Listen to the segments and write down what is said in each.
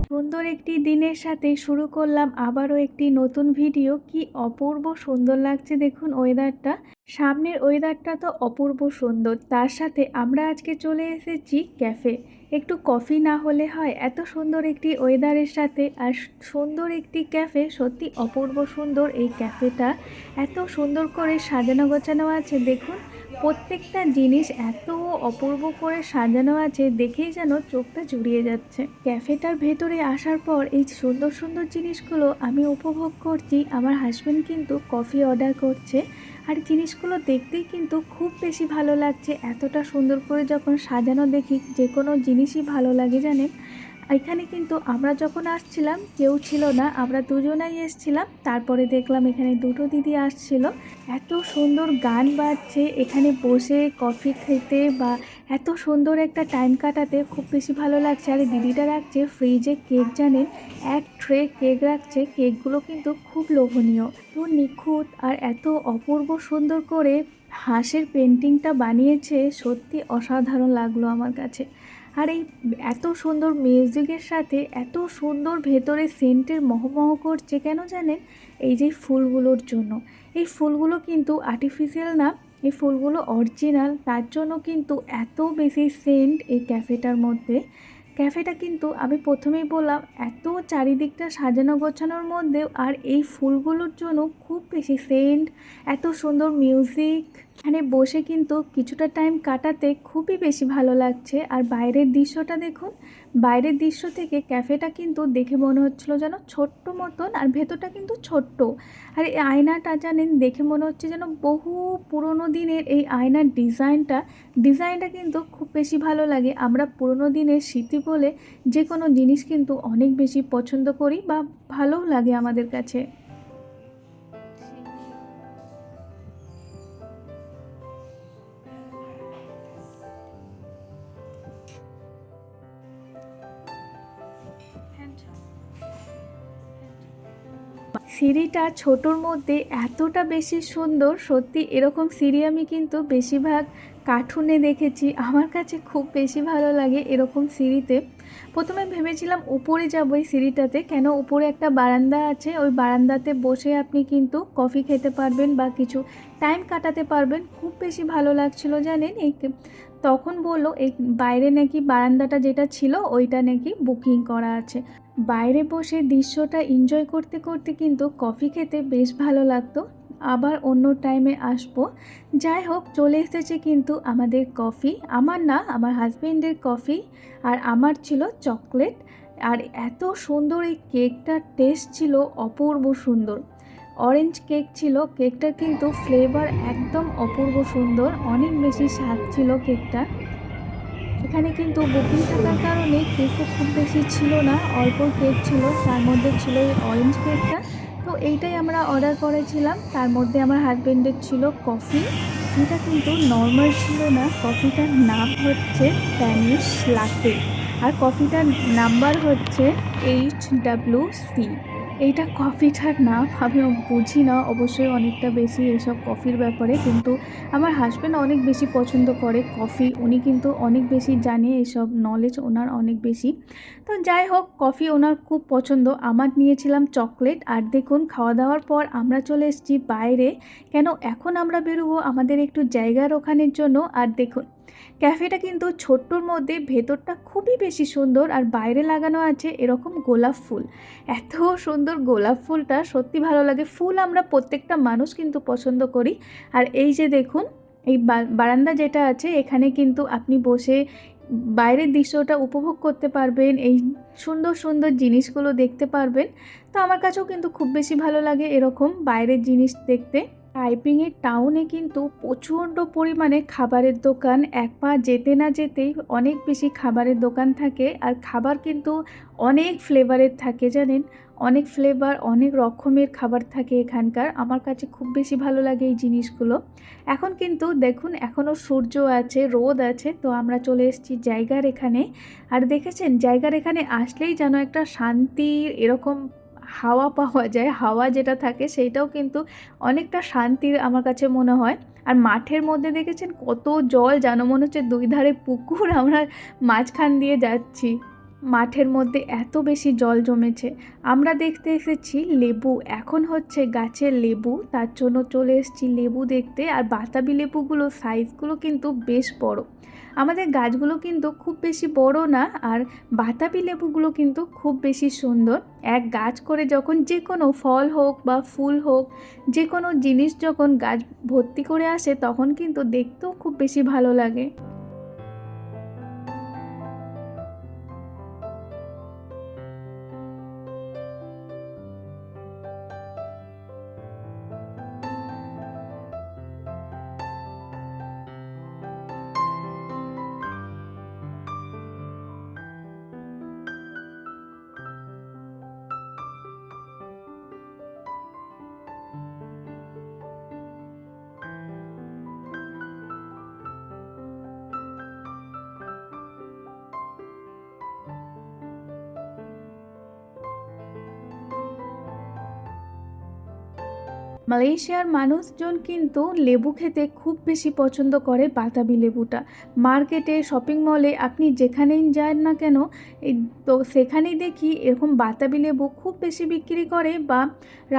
সুন্দর একটি দিনের সাথে শুরু করলাম আবারও একটি নতুন ভিডিও। কি অপূর্ব সুন্দর লাগছে দেখুন ওয়েদারটা। সামনের ওয়েদারটা তো অপূর্ব সুন্দর, তার সাথে আমরা আজকে চলে এসেছি ক্যাফে। একটু কফি না হলে হয়? এত সুন্দর একটি ওয়েদারের সাথে আর সুন্দর একটি ক্যাফে, সত্যি অপূর্ব সুন্দর এই ক্যাফেটা। এত সুন্দর করে সাজানো গোছানো আছে দেখুন, প্রত্যেকটা জিনিস এত অপূর্ব করে সাজানো আছে, দেখেই যেন চোখটা জুড়িয়ে যাচ্ছে। ক্যাফেটার ভেতরে আসার পর এই সুন্দর সুন্দর জিনিসগুলো আমি উপভোগ করছি। আমার হাজব্যান্ড কিন্তু কফি অর্ডার করছে, আর জিনিসগুলো দেখতেই কিন্তু খুব বেশি ভালো লাগছে। এতটা সুন্দর করে যখন সাজানো দেখি, যে কোনো জিনিসই ভালো লাগে জানেন। এখানে কিন্তু আমরা যখন আসছিলাম কেউ ছিল না, আমরা দুজনাই এসছিলাম। তারপরে দেখলাম এখানে দুটো দিদি আসছিল। এত সুন্দর গান বাজছে, এখানে বসে কফি খেতে বা এত সুন্দর একটা টাইম কাটাতে খুব বেশি ভালো লাগছে। আর দিদিটা রাখছে ফ্রিজে কেক, জানেন, এক ট্রে কেক রাখছে। কেকগুলো কিন্তু খুব লোভনীয়, তো নিখুঁত আর এত অপূর্ব সুন্দর করে হাঁসের পেন্টিংটা বানিয়েছে, সত্যি অসাধারণ লাগলো আমার কাছে। আর এই এত সুন্দর মিউজিকের সাথে এত সুন্দর ভেতরে সেন্টের মহমহ করছে কেন জানেন? এই যে ফুলগুলোর জন্য। এই ফুলগুলো কিন্তু আর্টিফিশিয়াল না, এই ফুলগুলো অরিজিনাল, তার জন্য কিন্তু এত বেশি সেন্ট এই ক্যাফেটার মধ্যে। ক্যাফেটা কিন্তু আমি প্রথমেই বললাম এত চারিদিকটা সাজানো গোছানোর মধ্যেও আর এই ফুলগুলোর জন্য খুব বেশি সেন্ট, এত সুন্দর মিউজিক। এখানে বসে কিন্তু কিছুটা টাইম কাটাতে খুবই বেশি ভালো লাগছে। আর বাইরের দৃশ্যটা দেখুন, বাইরের দৃশ্য থেকে ক্যাফেটা কিন্তু দেখে মনে হচ্ছিলো যেন ছোট্ট মতন, আর ভেতরটা কিন্তু ছোট্ট। আর এই আয়নাটা জানেন, দেখে মনে হচ্ছে যেন বহু পুরনো দিনের এই আয়নার ডিজাইনটা কিন্তু খুব বেশি ভালো লাগে। আমরা পুরনো দিনের স্মৃতি বলে যে কোনো জিনিস কিন্তু অনেক বেশি পছন্দ করি বা ভালোও লাগে আমাদের কাছে। সিঁড়িটা ছোটোর মধ্যে এতটা বেশি সুন্দর, সত্যি এরকম সিঁড়ি আমি কিন্তু বেশিরভাগ কার্টুনে দেখেছি। আমার কাছে খুব বেশি ভালো লাগে এরকম সিঁড়িতে। প্রথমে ভেবেছিলাম উপরে যাবো এই সিঁড়িটাতে, কেন উপরে একটা বারান্দা আছে, ওই বারান্দাতে বসে আপনি কিন্তু কফি খেতে পারবেন বা কিছু টাইম কাটাতে পারবেন। খুব বেশি ভালো লাগছিল জানেন। এই তখন বললো এই বাইরে নাকি বারান্দাটা যেটা ছিল ওইটা নাকি বুকিং করা আছে। বাইরে বসে দৃশ্যটা এনজয় করতে করতে কিন্তু কফি খেতে বেশ ভালো লাগতো। আবার অন্য টাইমে আসবো। যাই হোক, চলে এসেছে কিন্তু আমাদের কফি। আমার না, আমার হাজবেন্ডের কফি, আর আমার ছিল চকলেট। আর এত সুন্দর এই কেকটার টেস্ট ছিল অপূর্ব সুন্দর। অরেঞ্জ কেক ছিল, কেকটার কিন্তু ফ্লেভার একদম অপূর্ব সুন্দর, অনেক বেশি স্বাদ ছিল কেকটা। এখানে কিন্তু বুকিং থাকার কারণে কেকও খুব বেশি ছিল না, অল্প কেক ছিল, তার মধ্যে ছিল এই অরেঞ্জ কেকটা। তো এইটাই আমরা অর্ডার করেছিলাম। তার মধ্যে আমার হাজব্যান্ডের ছিল কফি। কফিটা কিন্তু নর্মাল ছিল না, কফিটার নাম হচ্ছে স্প্যানিশ লাটে, আর কফিটার নাম্বার হচ্ছে HWC। এইটা কফিটার নাম, আমিও বুঝি না অবশ্যই অনেকটা বেশি এইসব কফির ব্যাপারে, কিন্তু আমার হাজব্যান্ড অনেক বেশি পছন্দ করে কফি, উনি কিন্তু অনেক বেশি জানে, এসব নলেজ ওনার অনেক বেশি। তো যাই হোক, কফি ওনার খুব পছন্দ। আমার নিয়েছিলাম চকলেট। আর দেখুন, খাওয়া দাওয়ার পর আমরা চলে এসেছি বাইরে, কেন এখন আমরা বেরোবো আমাদের একটু জায়গার ওখানের জন্য। আর দেখুন, ক্যাফেটা কিন্তু ছোট্টর মধ্যে, ভেতরটা খুবই বেশি সুন্দর, আর বাইরে লাগানো আছে এরকম গোলাপ ফুল। এত সুন্দর গোলাপ ফুলটা সত্যি ভালো লাগে। ফুল আমরা প্রত্যেকটা মানুষ কিন্তু পছন্দ করি। আর এই যে দেখুন, এই বারান্দা যেটা আছে, এখানে কিন্তু আপনি বসে বাইরের দৃশ্যটা উপভোগ করতে পারবেন, এই সুন্দর সুন্দর জিনিসগুলো দেখতে পারবেন। তো আমার কাছেও কিন্তু খুব বেশি ভালো লাগে এরকম বাইরের জিনিস দেখতে। টাইপিংয়ের টাউনে কিন্তু প্রচণ্ড পরিমাণে খাবারের দোকান, এক পা যেতে না যেতেই অনেক বেশি খাবারের দোকান থাকে। আর খাবার কিন্তু অনেক ফ্লেভারের থাকে জানেন, অনেক ফ্লেভার, অনেক রকমের খাবার থাকে এখানকার। আমার কাছে খুব বেশি ভালো লাগে এই জিনিসগুলো। এখন কিন্তু দেখুন, এখনও সূর্য আছে, রোদ আছে, তো আমরা চলে এসেছি জায়গার এখানে। আর দেখেছেন, জায়গার এখানে আসলেই যেন একটা শান্তির এরকম হাওয়া পাওয়া যায়। হাওয়া যেটা থাকে সেইটাও কিন্তু অনেকটা শান্তির আমার কাছে মনে হয়। আর মাঠের মধ্যে দেখেছেন কত জল, যেন মনে হচ্ছে দুই ধারে পুকুর, আমরা মাঝখান দিয়ে যাচ্ছি। মাঠের মধ্যে এত বেশি জল জমেছে। আমরা দেখতে এসেছি লেবু, এখন হচ্ছে গাছের লেবু, তার জন্য চলে এসেছি লেবু দেখতে। আর বাতাবি লেবুগুলো সাইজগুলো কিন্তু বেশ বড়। আমাদের গাছগুলো কিন্তু খুব বেশি বড় না, আর বাতাবি লেবুগুলো কিন্তু খুব বেশি সুন্দর। এক গাছ করে যখন যে কোনো ফল হোক বা ফুল হোক, যে কোনো জিনিস যখন গাছ ভর্তি করে আসে তখন কিন্তু দেখতেও খুব বেশি ভালো লাগে। মালয়েশিয়ার মানুষজন কিন্তু লেবু খেতে খুব বেশি পছন্দ করে, বাতাবি লেবুটা। মার্কেটে, শপিং মলে আপনি যেখানেই যান না কেন, তো সেখানেই দেখি এরকম বাতাবি লেবু খুব বেশি বিক্রি করে। বা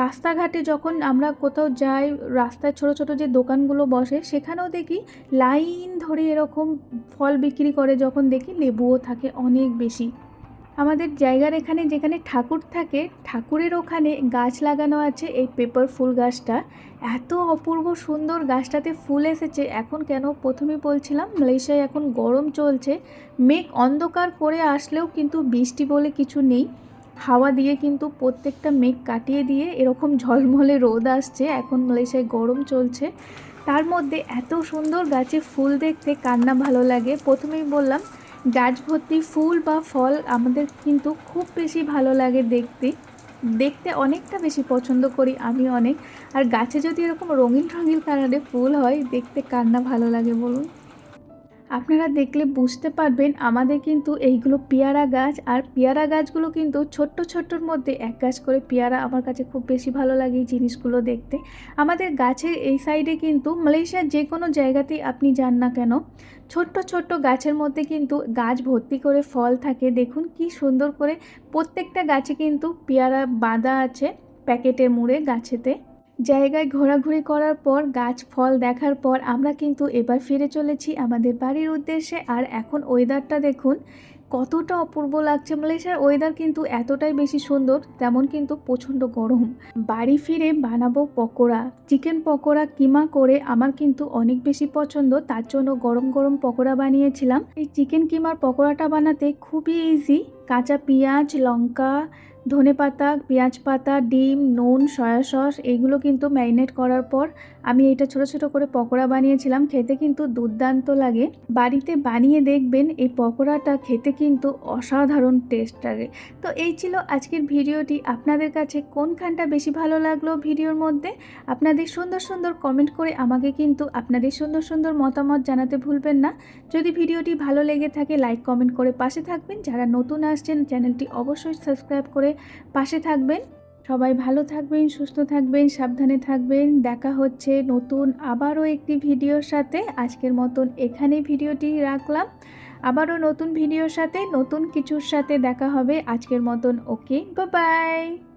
রাস্তাঘাটে যখন আমরা কোথাও যাই, রাস্তায় ছোট ছোট যে দোকানগুলো বসে সেখানেও দেখি লাইন ধরে এরকম ফল বিক্রি করে, যখন দেখি লেবুও থাকে অনেক বেশি। আমাদের জায়গার এখানে যেখানে ঠাকুর থাকে, ঠাকুরের ওখানে গাছ লাগানো আছে এই পেপার ফুল গাছটা। এত অপূর্ব সুন্দর, গাছটাতে ফুল এসেছে। এখন কেন প্রথমে বলছিলাম, মালয়েশিয়ায় এখন গরম চলছে, মেঘ অন্ধকার করে আসলেও কিন্তু বৃষ্টি বলে কিছু নেই। হাওয়া দিয়ে কিন্তু প্রত্যেকটা মেঘ কাটিয়ে দিয়ে এরকম ঝলমলে রোদ আসছে। এখন মালয়েশিয়ায় গরম চলছে, তার মধ্যে এত সুন্দর গাছে ফুল দেখতে কার না ভালো লাগে। প্রথমেই বললাম, গাছ ভর্তি ফুল বা ফল আমাদের কিন্তু খুব বেশি ভালো লাগে দেখতে। দেখতে অনেকটা বেশি পছন্দ করি আমি অনেক। আর গাছে যদি এরকম রঙিন রঙিন কালারে ফুল হয়, দেখতে কার না ভালো লাগে বলুন। আপনারা দেখলে বুঝতে পারবেন আমাদের কিন্তু এইগুলো পেয়ারা গাছ। আর পেয়ারা গাছগুলো কিন্তু ছোট্ট ছোট্টর মধ্যে এক গাছ করে পেয়ারা। আমার কাছে খুব বেশি ভালো লাগে এই জিনিসগুলো দেখতে। আমাদের গাছের এই সাইডে কিন্তু মালয়েশিয়ার যে কোনো জায়গাতেই আপনি যান না কেন, ছোট্ট ছোট্ট গাছের মধ্যে কিন্তু গাছ ভর্তি করে ফল থাকে। দেখুন কি সুন্দর করে প্রত্যেকটা গাছে কিন্তু পেয়ারা বাঁধা আছে প্যাকেটের মুড়ে গাছেতে। জায়গায় ঘোরাঘুরি করার পর, গাছ ফল দেখার পর আমরা কিন্তু এবার ফিরে চলেছি আমাদের বাড়ির উদ্দেশ্যে। আর এখন ওয়েদারটা দেখুন কতটা অপূর্ব লাগছে। মালয়েশিয়ার ওয়েদার কিন্তু এতটাই বেশি সুন্দর, তেমন কিন্তু প্রচণ্ড গরম। বাড়ি ফিরে বানাবো পকোড়া, চিকেন পকোড়া কিমা করে আমার কিন্তু অনেক বেশি পছন্দ, তার জন্য গরম গরম পকোড়া বানিয়েছিলাম। এই চিকেন কিমার পকোড়াটা বানাতে খুবই ইজি। কাঁচা পেঁয়াজ, লঙ্কা, ধনেপাতা, পেঁয়াজ পাতা, ডিম, নুন, সয়া সস এইগুলো কিন্তু ম্যারিনেট করার পর আমি এটা ছোট ছোট করে পকোড়া বানিয়েছিলাম। খেতে কিন্তু দুর্দান্ত লাগে। বাড়িতে বানিয়ে দেখবেন, এই পকোড়াটা খেতে কিন্তু অসাধারণ টেস্ট লাগে। তো এই ছিল আজকের ভিডিওটি। আপনাদের কাছে কোনখানটা বেশি ভালো লাগলো ভিডিওর মধ্যে? আপনাদের সুন্দর সুন্দর কমেন্ট করে আমাকে কিন্তু আপনাদের সুন্দর সুন্দর মতামত জানাতে ভুলবেন না। যদি ভিডিওটি ভালো লেগে থাকে লাইক কমেন্ট করে পাশে থাকবেন। যারা নতুন আসছেন চ্যানেলটি অবশ্যই সাবস্ক্রাইব করে পাশে থাকবেন। সবাই ভালো থাকবেন, সুস্থ থাকবেন, সাবধানে থাকবেন। দেখা হচ্ছে নতুন আবারও একটি ভিডিওর সাথে। আজকের মতন এখানেই ভিডিওটি রাখলাম। আবারও নতুন ভিডিওর সাথে, নতুন কিছুর সাথে দেখা হবে। আজকের মতন ওকে, বাই বাই।